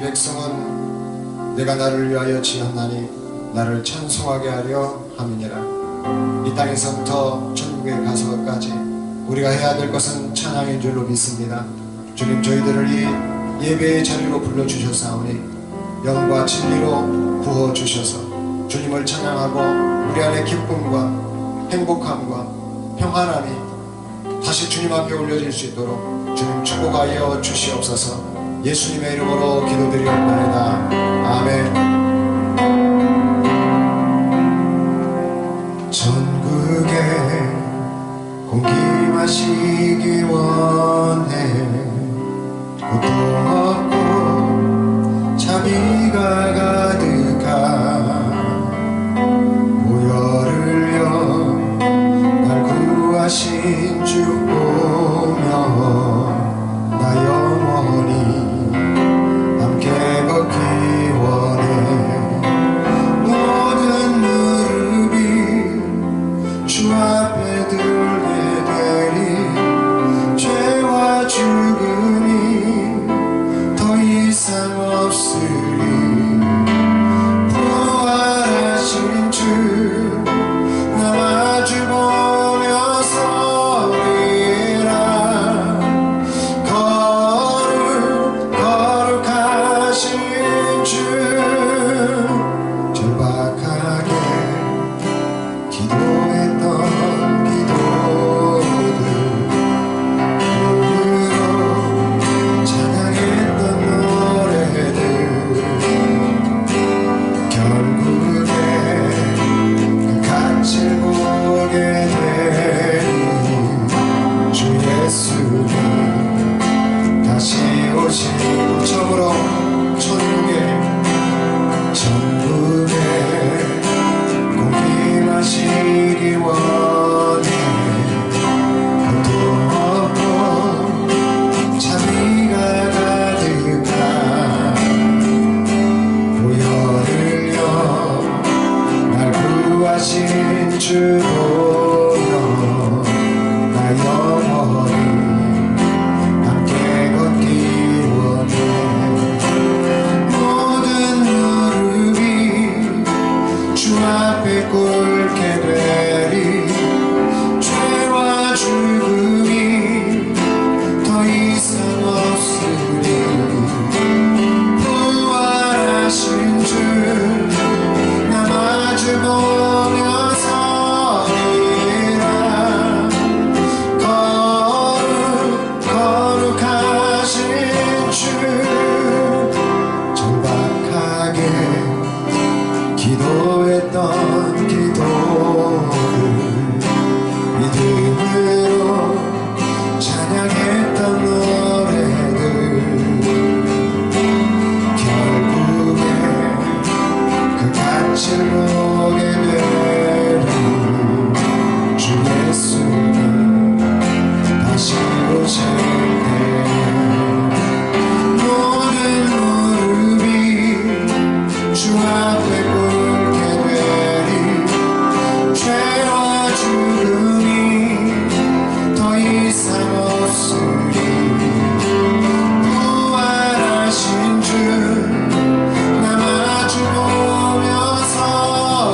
백성은 내가 나를 위하여 지었나니 나를 찬송하게 하려 함이니라. 이 땅에서부터 천국에 가서까지 우리가 해야 될 것은 찬양인 줄로 믿습니다. 주님, 저희들을 이 예배의 자리로 불러주셨사오니 영과 진리로 부어주셔서 주님을 찬양하고 우리 안에 기쁨과 행복함과 평안함이 다시 주님 앞에 올려질 수 있도록 주님 축복하여 주시옵소서. 예수님의 이름으로 기도드리옵나이다. 아멘. 전국에 공기 마시기 원해. 꽃도 없고 자비가 가득한 보혈을요 날 구하신 주 보며 나 영원히 함께 걷기 원해. 모든 무릎이 주 앞에 들게 되리. 죄와 죽음이 더 이상 없으리. 부활하신 주 나 마주보며 서리라. 거룩하신 주 절박하게 기도했던 기도들 눈으로 찬양했던 노래들 결국에 그 값을 보게 되니 주 예수님 다시 오시고 처음으로 천국에 공기 마시기 원해. 꽃도 없고 자비가 가득한 보혈을요 날 구하신 주 보며 나 영원히 함께 걷기 원해. 모든 무릎이 주 앞에 꿇게 되리. 죄와 죽음이 더 이상 없으리. 부활하신 주 나 마주보며 서리라. 거룩하신 주 절박하게 기도했던 기도들 믿음으로 찬양했던 노래들 결국에 그 값을 보게 되리. 주 예수님 다시 오실 때 모든 무릎이 주 앞에 꿇게 되리. 죄와 죽음이 더 이상 없으리. 부활하신 주 나 마주보며 서리라.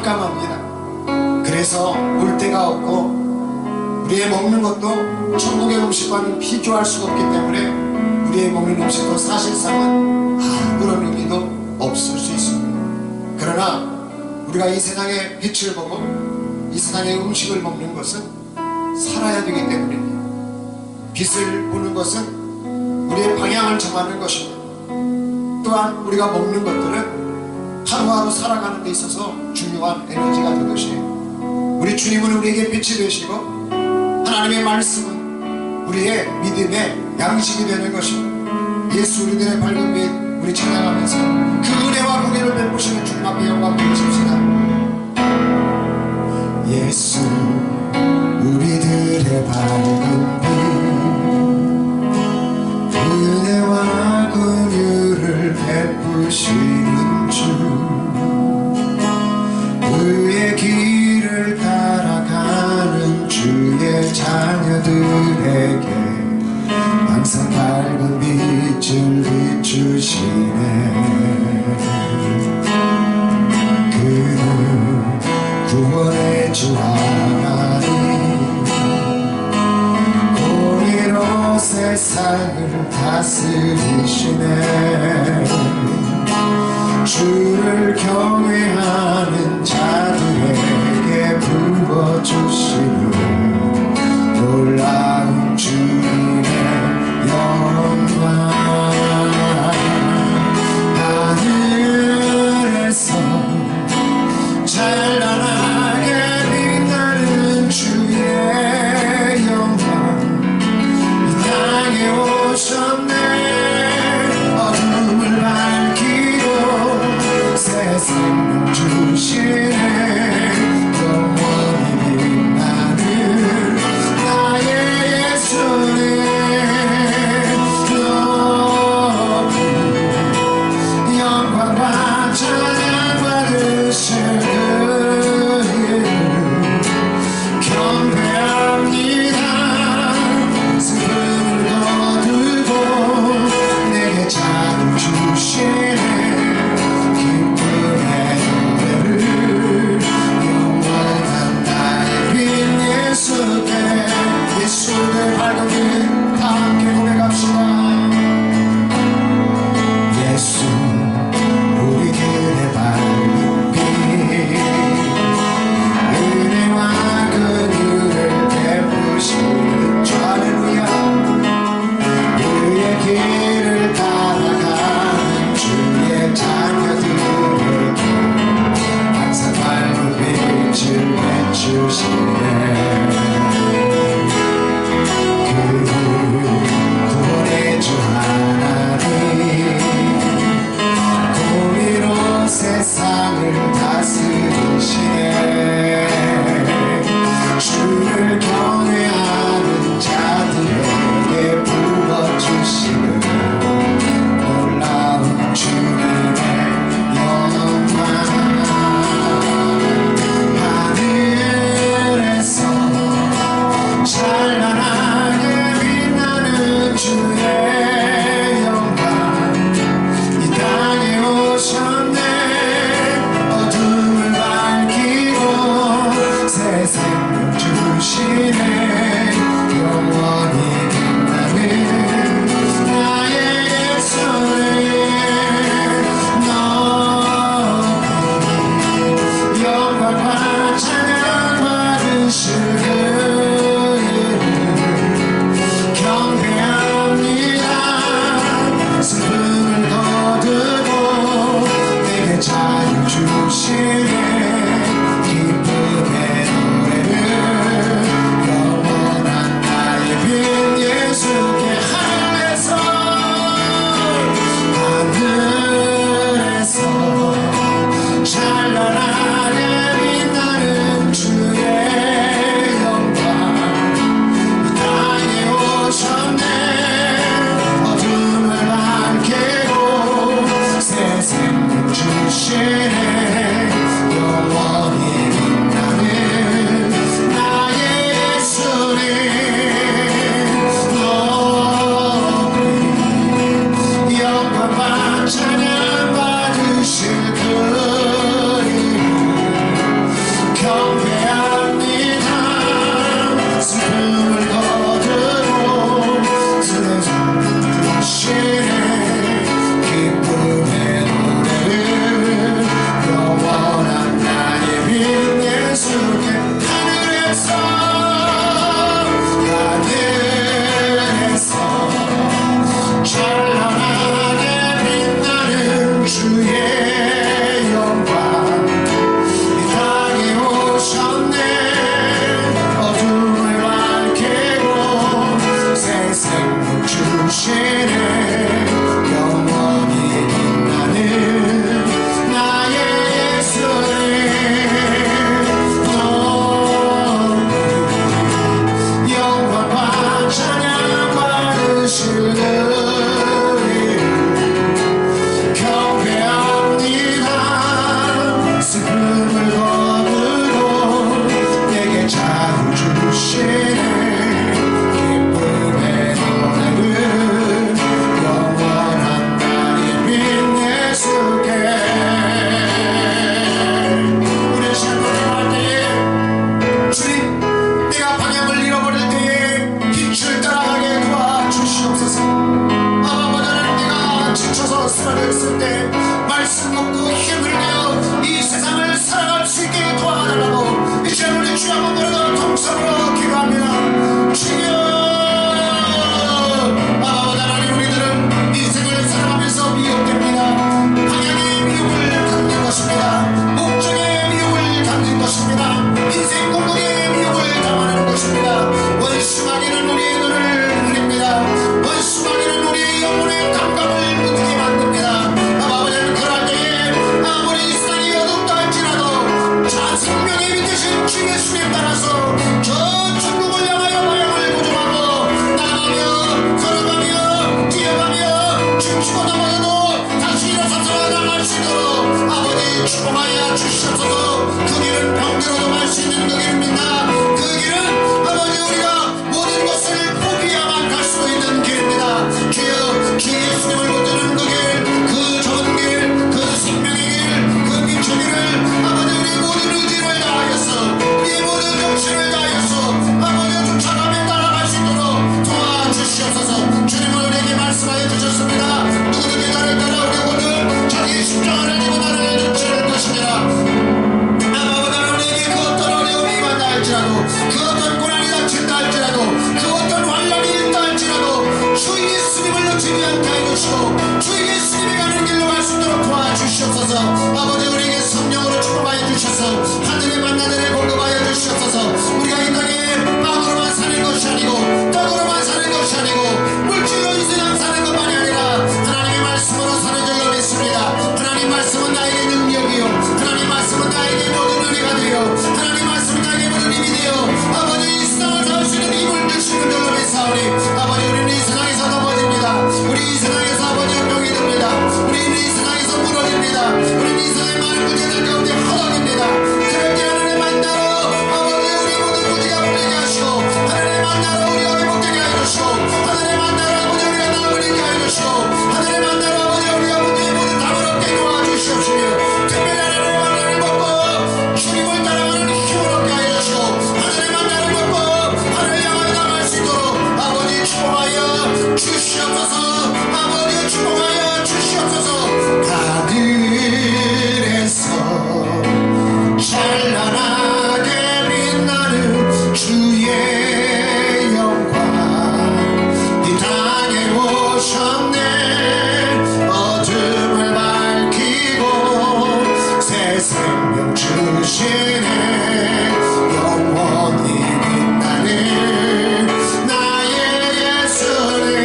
깜깜합니다. 그래서 올 데가 없고 우리의 먹는 것도 천국의 음식과는 비교할 수가 없기 때문에 우리의 먹는 음식도 사실상은 아무런 의미도 없을 수 있습니다. 그러나 우리가 이 세상의 빛을 보고 이 세상의 음식을 먹는 것은 살아야 되기 때문입니다. 빛을 보는 것은 우리의 방향을 정하는 것입니다. 또한 우리가 먹는 것들은 하루하루 살아가는 데 있어서 중요한 에너지가 되듯이 우리 주님은 우리에게 빛이 되시고 하나님의 말씀은 우리의 믿음의 양식이 되는 것입니다. 예수 우리들의 밝은 빛 우리 찬양하면서 그 은혜와 공의를 베푸시는 주님 앞에 영광 드리십시다. 예수 우리들의 밝은 빛 은혜와 긍휼을 베푸시는 주 그의 길을 따라가는 주의 자녀들에게 항상 밝은 빛을 비추시네. 그는 구원의 주 하나님 공의로 세상을 다스리시네. 주를 경외하는 자들에게 부어주시는 놀라운 주님의 영광. 하늘에서 찬란하게 빛나는 주의 영광 이 땅에 오셨네. 어둠을 밝히고 새 생명 주시네. 쓰러졌을 때 말씀 먹고 힘을 내어 이 세상을 살아갈 수 있게 도와달라고 이 시간 우리 주 한번 부르고 통성으로 기도합니다. 주여 아버지 하나님, 우리들은 인생을 살아가면서 미혹됩니다. 방향의 미혹을 갖는 것입니다. 목적의 미혹을 갖는 것입니다. 인생 공동의 미혹을 당하는 것입니다. 원수마귀는 우리의 눈을 흐립니다. 원수마귀는 우리의 영혼의 감각을 무디게 만듭니다. 아버지는 그럴 때에 아무리 이 세상이 어둡다 할지라도 자 생명의 빛 되신 주 예수님 따라서 저 천국을 향하여 방향을 고정하고 나아가며 걸어가며 뛰어가며 춤추고 넘어져도 다시 일어서서 나갈 수 있도록 아버지 축복하여 주시옵소서. 그 길은 병들어도 갈 수 있는 그 길입니다. 그 길은 아버지 우리가 모든 것을 포기해야만 갈 수 있는 길입니다. 주여 주 예수님을 붙드는 그 길, 그 좋은 길, 그 생명의 길, 그 빛의 길을 아버지 우리의 모든 의지를 다하여서 우리의 모든 정신을 다하여서 아버지 쫓아가며 따라갈 수 있도록 도와주시옵소서. 주님은 우리에게 말씀하여 주셨습니다. 누구든지 나를 따라오려거든 자기 십자가를 지고 나를 쫓을 것이니라. 우리에게 그 어떤 어려움이 만나 할지라도 그 어떤 고난이 닥친다 할지라도 그 어떤 환란이 있다 할지라도 주 예수님을 놓치지 않게 해주시고 주 예수님이 가는 길로 갈 수 있도록 도와주시옵소서. 아버지 우리에게 성령으로 축복하여 주셔서 하늘의 만나들을 공급하여 주시옵소서. 우리가 이 땅에 빵으로만 사는 것이 아니고 떡으로만 사는 것이 아니고 물질로 이 세상 사는 것만이 아니라 하나님의 말씀으로 사는 줄로 믿습니다. 하나님 말씀은 나에게 능력이요 하나님 말씀은 나에게 모든 은혜가 되어 하나님 말씀은 나에게 모든 힘이 되어 아버지 이 세상을 살 수 있는 힘을 주시는 줄로 믿사오니 아버지 우리는 이 세상에서 넘어집니다. 우리 이 세상에서 아버지 병이 듭니다. 우리는 이 세상에서 무너집니다. 우리는 이 세상의 많은 문제들 가운데 허덕입니다. 그럴 때 하나님 만나러 아버지 우리 모든 문제가 풀리게 하시고 하나님 만나러 우리가 회복되게 해주시고 하나님 만나러 아버지 우리가 나음을 잃게 해주시고 하나님 만나러 아버지 우리가 문제의 모든 답을 얻게 도와주시옵시며 특별히 하나님의 만나를 먹고 주님을 따라가는 힘을 얻게 해주시고 하나님 만나를 먹고 하나님을 향하여 나갈 수 있도록 아버지 축복하여 주시옵소서. 아버지 축복하여 주시옵소서. 하늘에서 찬란하게 빛나는 주의 영광 이 땅에 오셨네. 어둠을 밝히고 새 생명 주시네. 영원히 빛나는 나의 예수님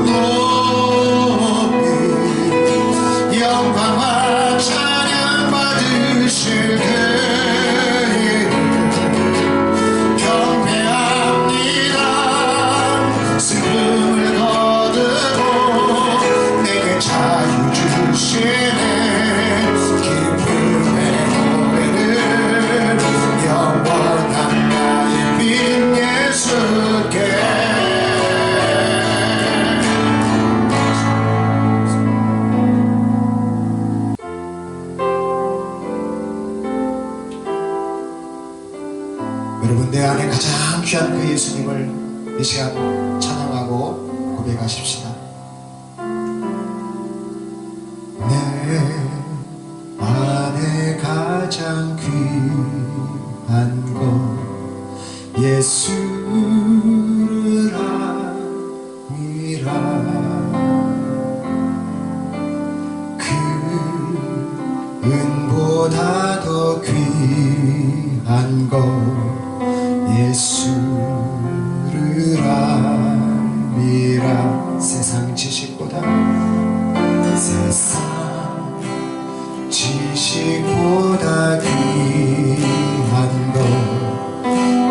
높이 영광과 찬양 받으실 그의 경배합니다. 슬픔을 거두고 내게 자유 주시네. 기쁨의 노래를 영원한 나의 빛 예수께. 여러분 내 안에 가장 귀한 그 예수님을 이 시간 찬양하고 고백하십시다. 내 안에 가장 귀한 것 예수를 아니라. 그 은보다 더 귀한 것 예수를 아니라. 세상 지식보다 지식보다 귀한 것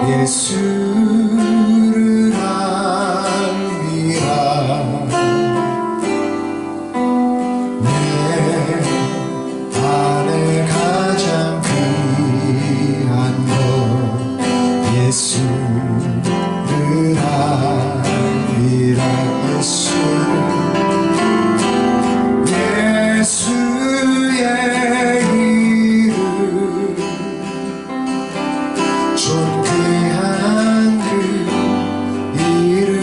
예수를 알미라. 내 안에 가장 귀한 것 예수를 알미라. 예수의 이름 존귀한 그 이름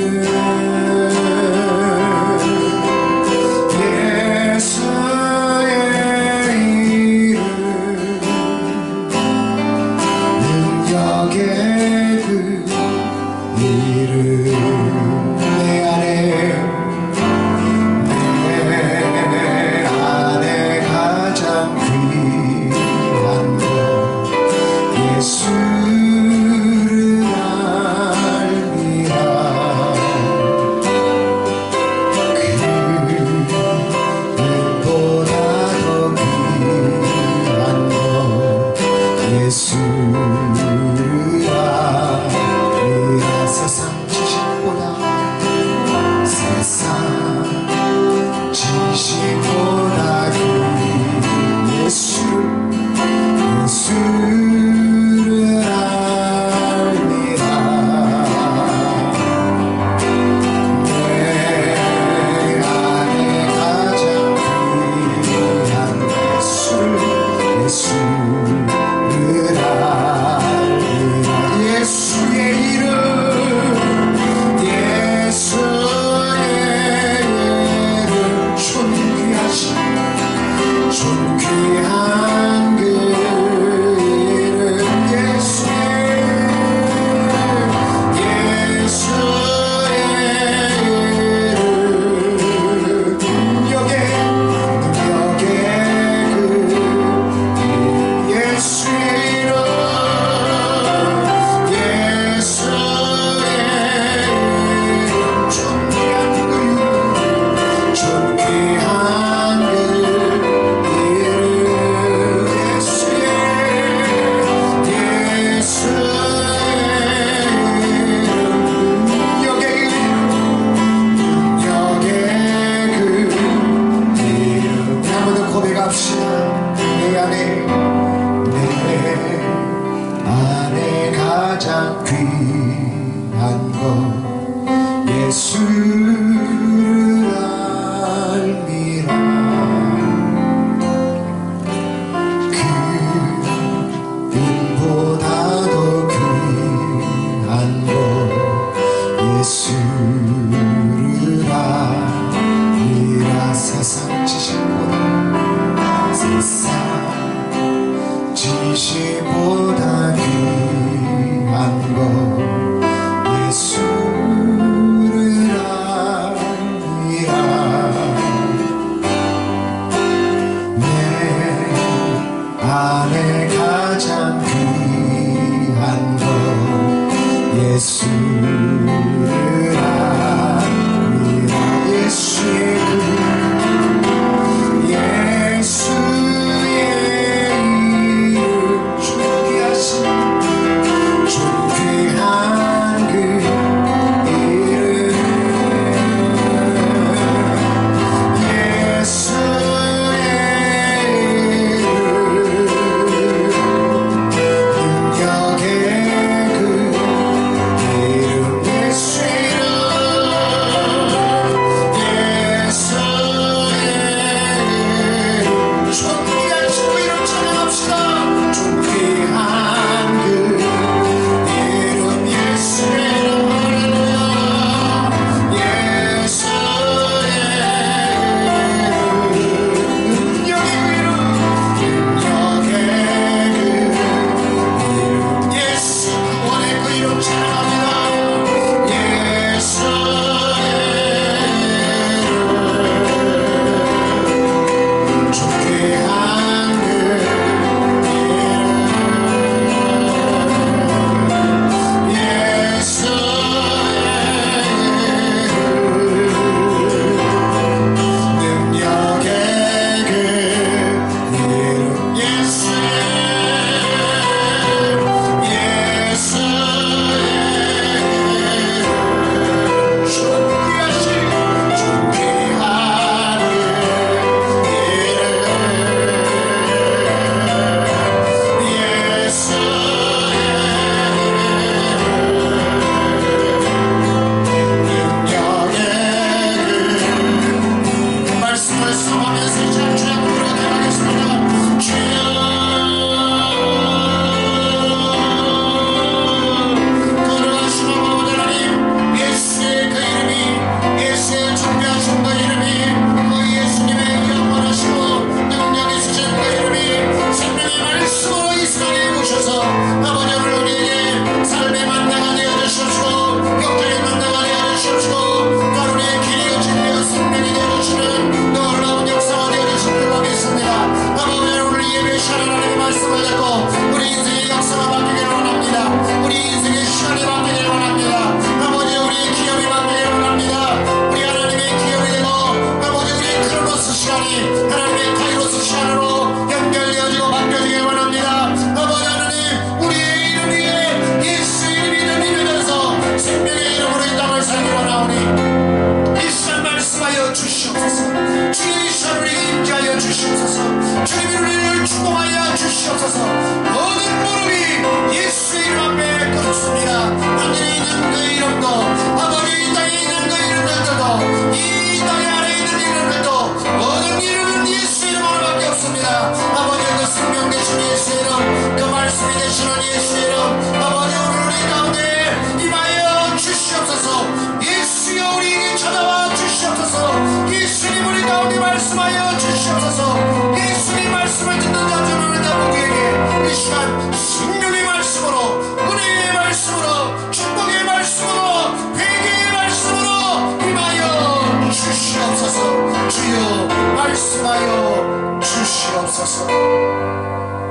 말씀하여 주시옵소서.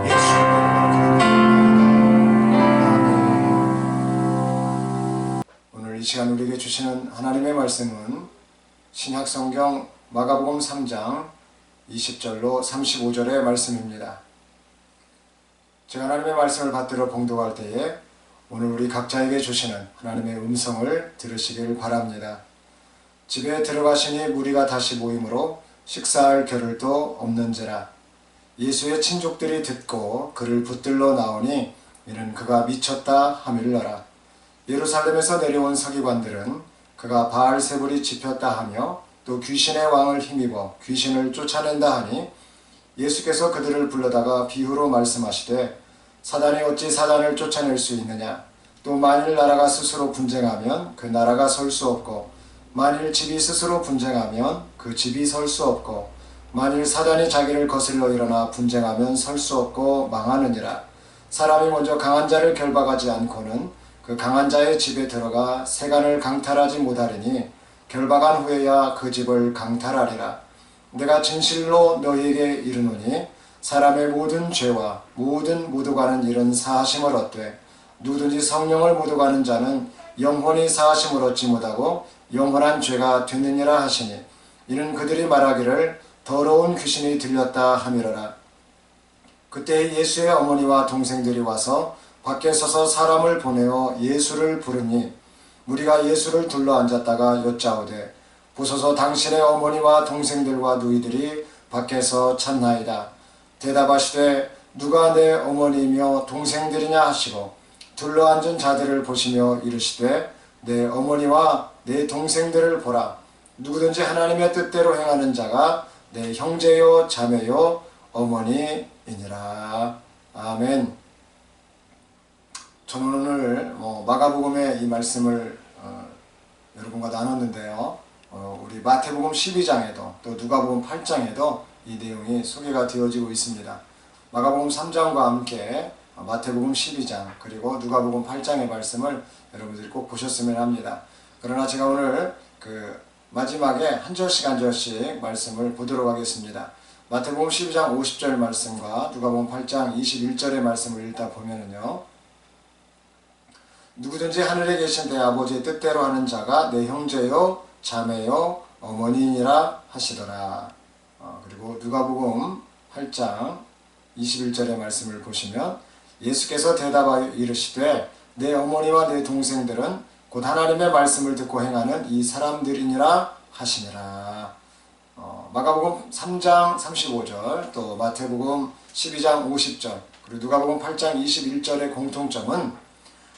예수님 아멘. 오늘 이 시간 우리에게 주시는 하나님의 말씀은 신약성경 마가복음 3장 20절로 35절의 말씀입니다. 제가 하나님의 말씀을 받들어 봉독할 때에 오늘 우리 각자에게 주시는 하나님의 음성을 들으시길 바랍니다. 집에 들어가시니 무리가 다시 모이므로 식사할 겨를도 없는지라. 예수의 친족들이 듣고 그를 붙들러 나오니 이는 그가 미쳤다 하밀러라. 예루살렘에서 내려온 서기관들은 그가 바알세불이 집혔다 하며 또 귀신의 왕을 힘입어 귀신을 쫓아낸다 하니 예수께서 그들을 불러다가 비유로 말씀하시되 사단이 어찌 사단을 쫓아낼 수 있느냐. 또 만일 나라가 스스로 분쟁하면 그 나라가 설 수 없고 만일 집이 스스로 분쟁하면 그 집이 설 수 없고 만일 사단이 자기를 거슬러 일어나 분쟁하면 설 수 없고 망하느니라. 사람이 먼저 강한 자를 결박하지 않고는 그 강한 자의 집에 들어가 세간을 강탈하지 못하리니 결박한 후에야 그 집을 강탈하리라. 내가 진실로 너희에게 이르노니 사람의 모든 죄와 모든 묻어가는 일은 사하심을 얻되 누구든지 성령을 묻어가는 자는 영원히 사하심을 얻지 못하고 영원한 죄가 되느니라 하시니 이는 그들이 말하기를 더러운 귀신이 들렸다 하미러라. 그때 예수의 어머니와 동생들이 와서 밖에 서서 사람을 보내어 예수를 부르니 무리가 예수를 둘러 앉았다가 여짜오되 보소서 당신의 어머니와 동생들과 누이들이 밖에서 찾나이다. 대답하시되 누가 내 어머니이며 동생들이냐 하시고 둘러 앉은 자들을 보시며 이르시되 내 어머니와 내 동생들을 보라. 누구든지 하나님의 뜻대로 행하는 자가 내 형제요 자매요 어머니이니라. 아멘. 저는 오늘 마가복음의 이 말씀을 여러분과 나눴는데요. 우리 마태복음 12장에도 또 누가복음 8장에도 이 내용이 소개가 되어지고 있습니다. 마가복음 3장과 함께 마태복음 12장 그리고 누가복음 8장의 말씀을 여러분들이 꼭 보셨으면 합니다. 그러나 제가 오늘 마지막에 한 절씩 한 절씩 말씀을 보도록 하겠습니다. 마태복음 12장 50절 말씀과 누가복음 8장 21절의 말씀을 읽다 보면은요. 누구든지 하늘에 계신 내 아버지의 뜻대로 하는 자가 내 형제요 자매요 어머니니라 하시더라. 그리고 누가복음 8장 21절의 말씀을 보시면 예수께서 대답하여 이르시되 내 어머니와 내 동생들은 곧 하나님의 말씀을 듣고 행하는 이 사람들이니라 하시니라. 마가복음 3장 35절 또 마태복음 12장 50절 그리고 누가복음 8장 21절의 공통점은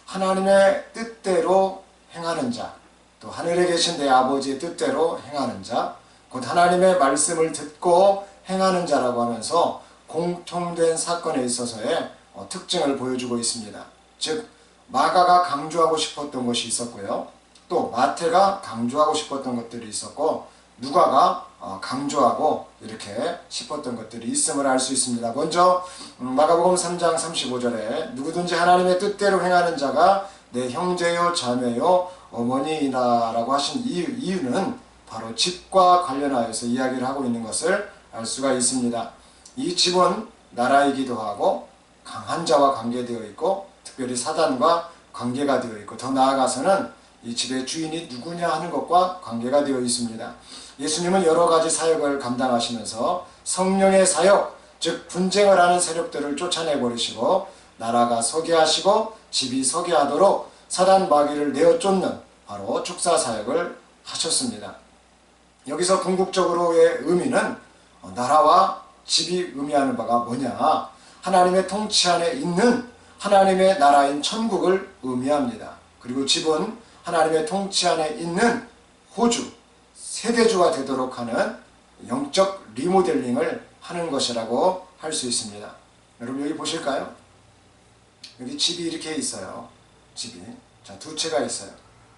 하나님의 뜻대로 행하는 자, 또 하늘에 계신 내 아버지의 뜻대로 행하는 자, 곧 하나님의 말씀을 듣고 행하는 자라고 하면서 공통된 사건에 있어서의 특징을 보여주고 있습니다. 즉 마가가 강조하고 싶었던 것이 있었고요. 또 마태가 강조하고 싶었던 것들이 있었고 누가가 강조하고 이렇게 싶었던 것들이 있음을 알 수 있습니다. 먼저 마가복음 3장 35절에 누구든지 하나님의 뜻대로 행하는 자가 내 형제요 자매요 어머니이라고 하신 이유는 바로 집과 관련하여서 이야기를 하고 있는 것을 알 수가 있습니다. 이 집은 나라이기도 하고 강한 자와 관계되어 있고 특별히 사단과 관계가 되어 있고 더 나아가서는 이 집의 주인이 누구냐 하는 것과 관계가 되어 있습니다. 예수님은 여러 가지 사역을 감당하시면서 성령의 사역, 즉 분쟁을 하는 세력들을 쫓아내버리시고 나라가 서게 하시고 집이 서게 하도록 사단 마귀를 내어 쫓는 바로 축사 사역을 하셨습니다. 여기서 궁극적으로의 의미는 나라와 집이 의미하는 바가 뭐냐? 하나님의 통치 안에 있는 하나님의 나라인 천국을 의미합니다. 그리고 집은 하나님의 통치 안에 있는 호주, 세대주가 되도록 하는 영적 리모델링을 하는 것이라고 할 수 있습니다. 여러분 여기 보실까요? 여기 집이 이렇게 있어요. 집이. 자, 두 채가 있어요.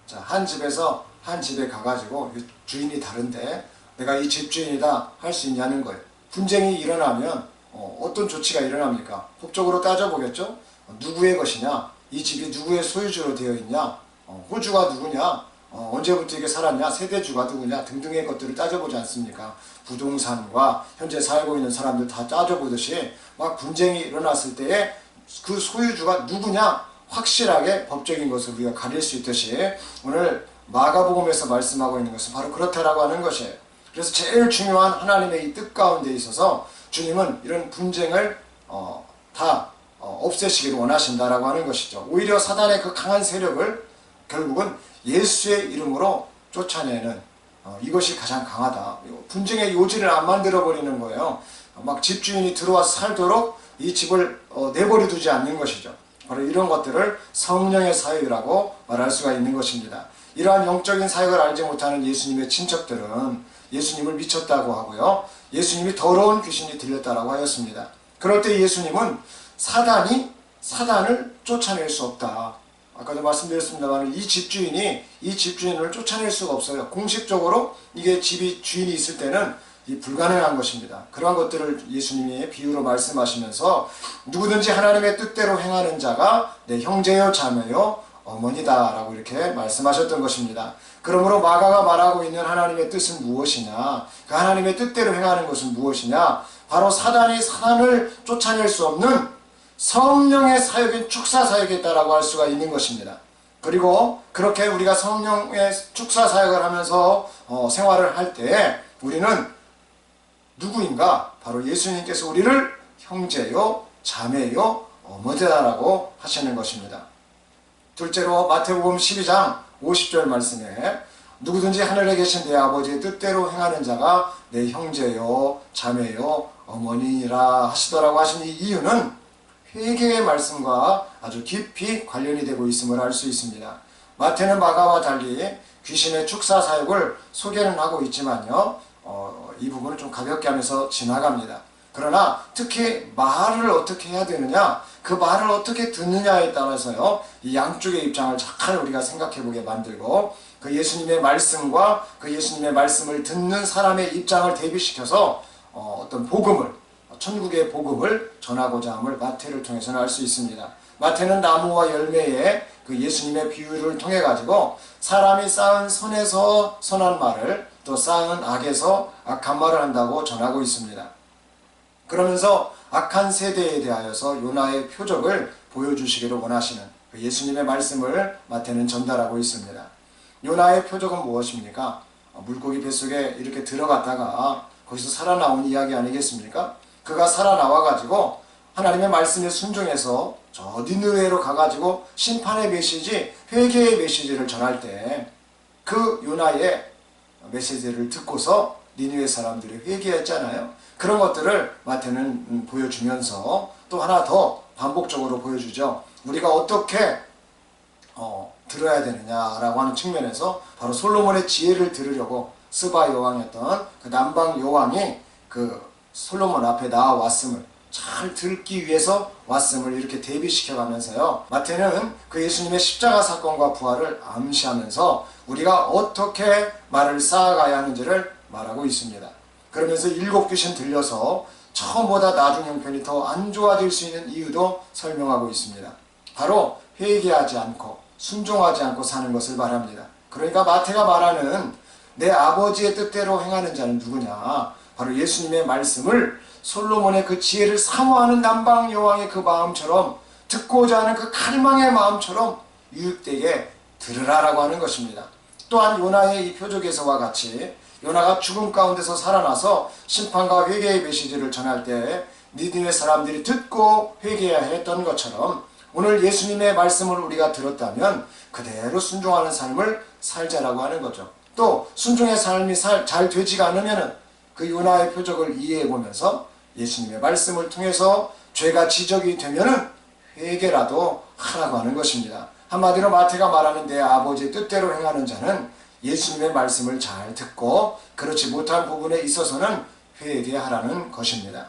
자, 한 집에서 한 집에 가가지고 주인이 다른데 내가 이 집주인이다 할 수 있냐는 거예요. 분쟁이 일어나면 어떤 조치가 일어납니까? 법적으로 따져보겠죠? 누구의 것이냐? 이 집이 누구의 소유주로 되어 있냐? 호주가 누구냐? 언제부터 이게 살았냐, 세대주가 누구냐 등등의 것들을 따져보지 않습니까? 부동산과 현재 살고 있는 사람들 다 따져보듯이 막 분쟁이 일어났을 때에 그 소유주가 누구냐 확실하게 법적인 것을 우리가 가릴 수 있듯이 오늘 마가복음에서 말씀하고 있는 것은 바로 그렇다라고 하는 것이에요. 그래서 제일 중요한 하나님의 이 뜻 가운데 있어서 주님은 이런 분쟁을 다 없애시기를 원하신다라고 하는 것이죠. 오히려 사단의 그 강한 세력을 결국은 예수의 이름으로 쫓아내는 이것이 가장 강하다. 분쟁의 요지를 안 만들어 버리는 거예요. 막 집주인이 들어와서 살도록 이 집을 내버려 두지 않는 것이죠. 바로 이런 것들을 성령의 사역이라고 말할 수가 있는 것입니다. 이러한 영적인 사역을 알지 못하는 예수님의 친척들은 예수님을 미쳤다고 하고요. 예수님이 더러운 귀신이 들렸다라고 하였습니다. 그럴 때 예수님은 사단을 쫓아낼 수 없다. 아까도 말씀드렸습니다만 이 집주인을 쫓아낼 수가 없어요. 공식적으로 이게 집이 주인이 있을 때는 불가능한 것입니다. 그러한 것들을 예수님이 비유로 말씀하시면서 누구든지 하나님의 뜻대로 행하는 자가 내 형제요 자매요 어머니다 라고 이렇게 말씀하셨던 것입니다. 그러므로 마가가 말하고 있는 하나님의 뜻은 무엇이냐, 그 하나님의 뜻대로 행하는 것은 무엇이냐, 바로 사단을 쫓아낼 수 없는 성령의 사역인 축사 사역에 있다라고 할 수가 있는 것입니다. 그리고 그렇게 우리가 성령의 축사 사역을 하면서 생활을 할 때 우리는 누구인가? 바로 예수님께서 우리를 형제요 자매요 어머니다라고 하시는 것입니다. 둘째로 마태복음 12장 50절 말씀에 누구든지 하늘에 계신 내 아버지의 뜻대로 행하는 자가 내 형제요 자매요 어머니라 하시더라고 하신 이 이유는 회개의 말씀과 아주 깊이 관련이 되고 있음을 알 수 있습니다. 마태는 마가와 달리 귀신의 축사 사역을 소개는 하고 있지만요, 이 부분을 좀 가볍게 하면서 지나갑니다. 그러나 특히 말을 어떻게 해야 되느냐, 그 말을 어떻게 듣느냐에 따라서요, 이 양쪽의 입장을 잘 우리가 생각해 보게 만들고 그 예수님의 말씀과 그 예수님의 말씀을 듣는 사람의 입장을 대비시켜서 어떤 복음을, 천국의 복음을 전하고자 함을 마태를 통해서는 알 수 있습니다. 마태는 나무와 열매의 그 예수님의 비유를 통해 가지고 사람이 쌓은 선에서 선한 말을, 또 쌓은 악에서 악한 말을 한다고 전하고 있습니다. 그러면서 악한 세대에 대하여서 요나의 표적을 보여주시기를 원하시는 그 예수님의 말씀을 마태는 전달하고 있습니다. 요나의 표적은 무엇입니까? 물고기 뱃속에 이렇게 들어갔다가 거기서 살아나온 이야기 아니겠습니까? 그가 살아나와 가지고 하나님의 말씀에 순종해서 저 니느웨로 가가지고 심판의 메시지, 회개의 메시지를 전할 때 그 요나의 메시지를 듣고서 니느웨 사람들이 회개했잖아요. 그런 것들을 마태는 보여주면서 또 하나 더 반복적으로 보여주죠. 우리가 어떻게 들어야 되느냐라고 하는 측면에서 바로 솔로몬의 지혜를 들으려고 스바 여왕이었던 그 남방 여왕이 그 솔로몬 앞에 나와왔음을 잘 듣기 위해서 왔음을 이렇게 대비시켜 가면서요, 마태는 그 예수님의 십자가 사건과 부활을 암시하면서 우리가 어떻게 말을 쌓아가야 하는지를 말하고 있습니다. 그러면서 7 귀신 들려서 처음보다 나중 형편이 더 안 좋아질 수 있는 이유도 설명하고 있습니다. 바로 회개하지 않고 순종하지 않고 사는 것을 말합니다. 그러니까 마태가 말하는 내 아버지의 뜻대로 행하는 자는 누구냐, 바로 예수님의 말씀을 솔로몬의 그 지혜를 사모하는 남방 여왕의 그 마음처럼, 듣고자 하는 그 갈망의 마음처럼 유익되게 들으라라고 하는 것입니다. 또한 요나의 이 표적에서와 같이 요나가 죽음 가운데서 살아나서 심판과 회개의 메시지를 전할 때 니느웨 사람들이 듣고 회개해야 했던 것처럼 오늘 예수님의 말씀을 우리가 들었다면 그대로 순종하는 삶을 살자라고 하는 거죠. 또 순종의 삶이 잘 되지가 않으면 그 요나의 표적을 이해해 보면서 예수님의 말씀을 통해서 죄가 지적이 되면은 회개라도 하라고 하는 것입니다. 한마디로 마태가 말하는 내 아버지의 뜻대로 행하는 자는 예수님의 말씀을 잘 듣고 그렇지 못한 부분에 있어서는 회개하라는 것입니다.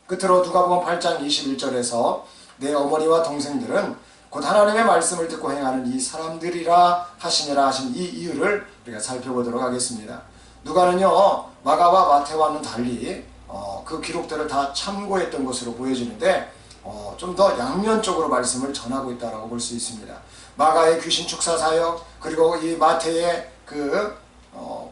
끝으로 누가복음 8장 21절에서 내 어머니와 동생들은 곧 하나님의 말씀을 듣고 행하는 이 사람들이라 하시니라 하신 이 이유를 우리가 살펴보도록 하겠습니다. 누가는요, 마가와 마태와는 달리 그 기록들을 다 참고했던 것으로 보여지는데 좀 더 양면적으로 말씀을 전하고 있다고 볼 수 있습니다. 마가의 귀신 축사 사역, 그리고 이 마태의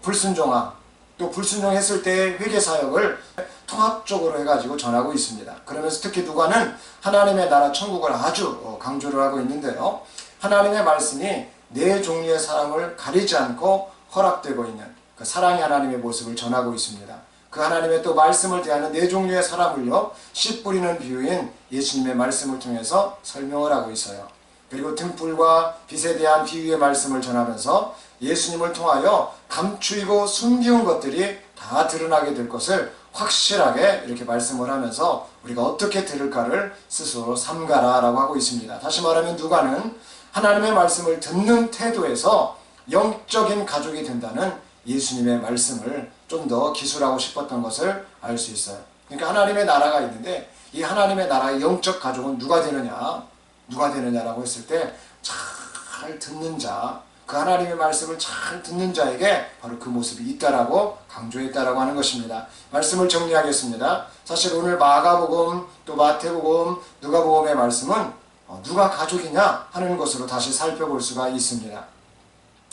불순종함, 또 불순종했을 때의 회개 사역을 통합적으로 해가지고 전하고 있습니다. 그러면서 특히 누가는 하나님의 나라 천국을 아주 강조를 하고 있는데요. 하나님의 말씀이 네 종류의 사람을 가리지 않고 허락되고 있는 그 사랑의 하나님의 모습을 전하고 있습니다. 그 하나님의 또 말씀을 대하는 네 종류의 사람을요, 씨 뿌리는 비유인 예수님의 말씀을 통해서 설명을 하고 있어요. 그리고 등불과 빛에 대한 비유의 말씀을 전하면서 예수님을 통하여 감추이고 숨기운 것들이 다 드러나게 될 것을 확실하게 이렇게 말씀을 하면서 우리가 어떻게 들을까를 스스로 삼가라 라고 하고 있습니다. 다시 말하면 누가는 하나님의 말씀을 듣는 태도에서 영적인 가족이 된다는 예수님의 말씀을 좀 더 기술하고 싶었던 것을 알 수 있어요. 그러니까 하나님의 나라가 있는데 이 하나님의 나라의 영적 가족은 누가 되느냐라고 했을 때 잘 듣는 자, 그 하나님의 말씀을 잘 듣는 자에게 바로 그 모습이 있다라고 강조했다라고 하는 것입니다. 말씀을 정리하겠습니다. 사실 오늘 마가복음, 또 마태복음, 누가복음의 말씀은 누가 가족이냐 하는 것으로 다시 살펴볼 수가 있습니다.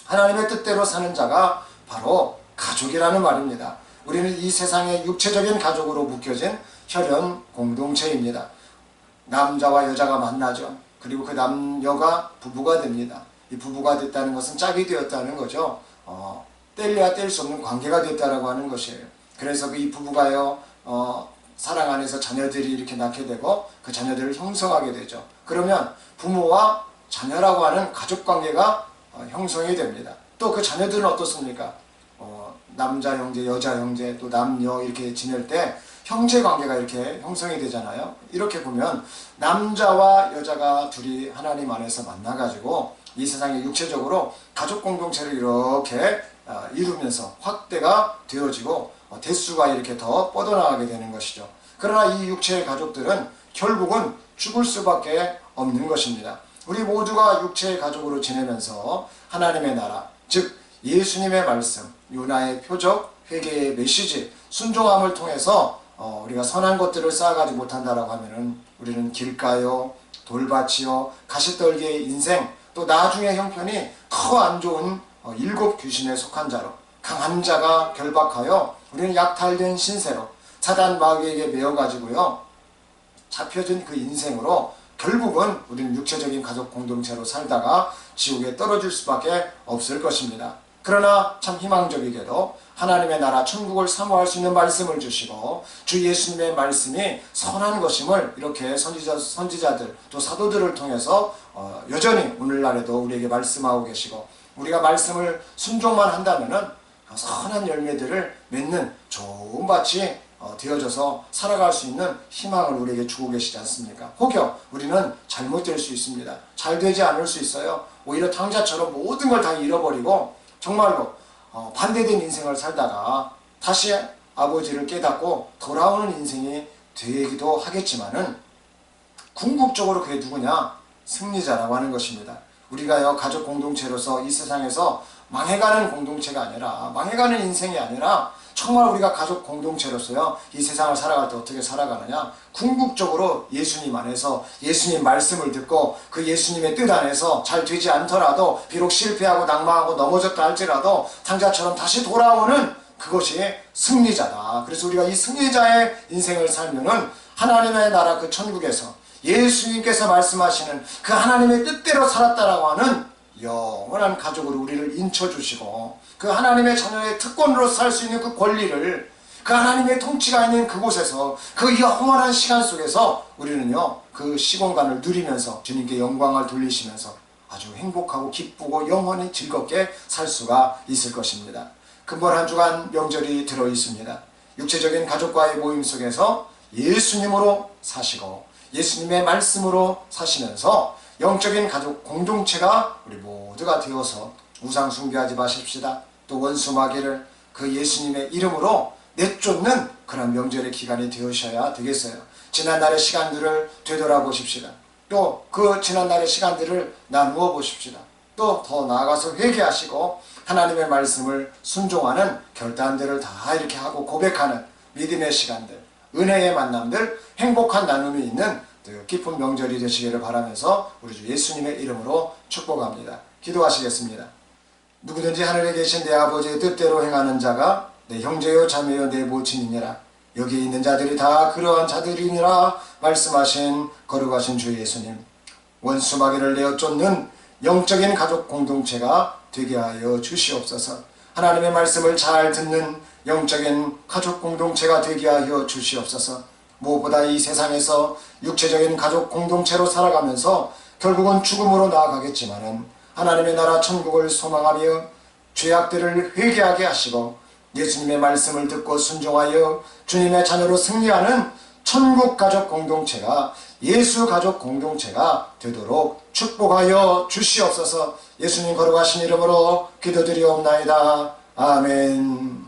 하나님의 뜻대로 사는 자가 바로 가족이라는 말입니다. 우리는 이 세상의 육체적인 가족으로 묶여진 혈연 공동체입니다. 남자와 여자가 만나죠. 그리고 그 남녀가 부부가 됩니다. 이 부부가 됐다는 것은 짝이 되었다는 거죠. 뗄래야 뗄 수 없는 관계가 됐다라고 하는 것이에요. 그래서 이 부부가요, 사랑 안에서 자녀들이 이렇게 낳게 되고 그 자녀들을 형성하게 되죠. 그러면 부모와 자녀라고 하는 가족관계가 형성이 됩니다. 또 그 자녀들은 어떻습니까? 남자 형제, 여자 형제, 또 남녀 이렇게 지낼 때 형제관계가 이렇게 형성이 되잖아요. 이렇게 보면 남자와 여자가 둘이 하나님 안에서 만나가지고 이 세상에 육체적으로 가족 공동체를 이렇게 이루면서 확대가 되어지고 대수가 이렇게 더 뻗어나가게 되는 것이죠. 그러나 이 육체의 가족들은 결국은 죽을 수밖에 없는 것입니다. 우리 모두가 육체의 가족으로 지내면서 하나님의 나라, 즉 예수님의 말씀, 요나의 표적, 회개의 메시지, 순종함을 통해서 우리가 선한 것들을 쌓아가지 못한다라고 하면은 우리는 길가요, 돌밭이요, 가시떨기의 인생, 또 나중의 형편이 더 안 좋은 일곱 귀신에 속한 자로, 강한 자가 결박하여 우리는 약탈된 신세로 사단 마귀에게 매어가지고요, 잡혀진 그 인생으로 결국은 우리는 육체적인 가족 공동체로 살다가 지옥에 떨어질 수밖에 없을 것입니다. 그러나 참 희망적이게도 하나님의 나라 천국을 사모할 수 있는 말씀을 주시고 주 예수님의 말씀이 선한 것임을 이렇게 선지자들 또 사도들을 통해서 여전히 오늘날에도 우리에게 말씀하고 계시고, 우리가 말씀을 순종만 한다면은 선한 열매들을 맺는 좋은 밭이 되어져서 살아갈 수 있는 희망을 우리에게 주고 계시지 않습니까? 혹여 우리는 잘못될 수 있습니다. 잘 되지 않을 수 있어요. 오히려 탕자처럼 모든 걸 다 잃어버리고 정말로 반대된 인생을 살다가 다시 아버지를 깨닫고 돌아오는 인생이 되기도 하겠지만은 궁극적으로 그게 누구냐? 승리자라고 하는 것입니다. 우리가요, 가족 공동체로서 이 세상에서 망해가는 공동체가 아니라, 망해가는 인생이 아니라 정말 우리가 가족 공동체로서요, 이 세상을 살아갈 때 어떻게 살아가느냐? 궁극적으로 예수님 안에서 예수님 말씀을 듣고 그 예수님의 뜻 안에서 잘 되지 않더라도, 비록 실패하고 낙망하고 넘어졌다 할지라도 탕자처럼 다시 돌아오는 그것이 승리자다. 그래서 우리가 이 승리자의 인생을 살면은 하나님의 나라 그 천국에서 예수님께서 말씀하시는 그 하나님의 뜻대로 살았다라고 하는 영원한 가족으로 우리를 인쳐주시고, 그 하나님의 자녀의 특권으로 살 수 있는 그 권리를, 그 하나님의 통치가 있는 그곳에서 그 영원한 시간 속에서 우리는요, 그 시공간을 누리면서 주님께 영광을 돌리시면서 아주 행복하고 기쁘고 영원히 즐겁게 살 수가 있을 것입니다. 근본 한 주간 명절이 들어 있습니다. 육체적인 가족과의 모임 속에서 예수님으로 사시고 예수님의 말씀으로 사시면서 영적인 가족 공동체가 우리 모두가 되어서 우상 숭배하지 마십시다. 또 원수 마귀를 그 예수님의 이름으로 내쫓는 그런 명절의 기간이 되어셔야 되겠어요. 지난날의 시간들을 되돌아보십시다. 또 그 지난날의 시간들을 나누어 보십시다. 또 더 나아가서 회개하시고 하나님의 말씀을 순종하는 결단들을 다 이렇게 하고 고백하는 믿음의 시간들, 은혜의 만남들, 행복한 나눔이 있는 기쁜 명절이 되시기를 바라면서 우리 주 예수님의 이름으로 축복합니다. 기도하시겠습니다. 누구든지 하늘에 계신 내 아버지의 뜻대로 행하는 자가 내 형제요 자매요 내 모친이니라. 여기 있는 자들이 다 그러한 자들이니라 말씀하신 거룩하신 주 예수님, 원수 마귀를 내어 쫓는 영적인 가족 공동체가 되게 하여 주시옵소서. 하나님의 말씀을 잘 듣는 영적인 가족 공동체가 되게 하여 주시옵소서. 무엇보다 이 세상에서 육체적인 가족 공동체로 살아가면서 결국은 죽음으로 나아가겠지만은 하나님의 나라 천국을 소망하며 죄악들을 회개하게 하시고 예수님의 말씀을 듣고 순종하여 주님의 자녀로 승리하는 천국 가족 공동체가, 예수 가족 공동체가 되도록 축복하여 주시옵소서. 예수님 거룩하신 이름으로 기도드리옵나이다. 아멘.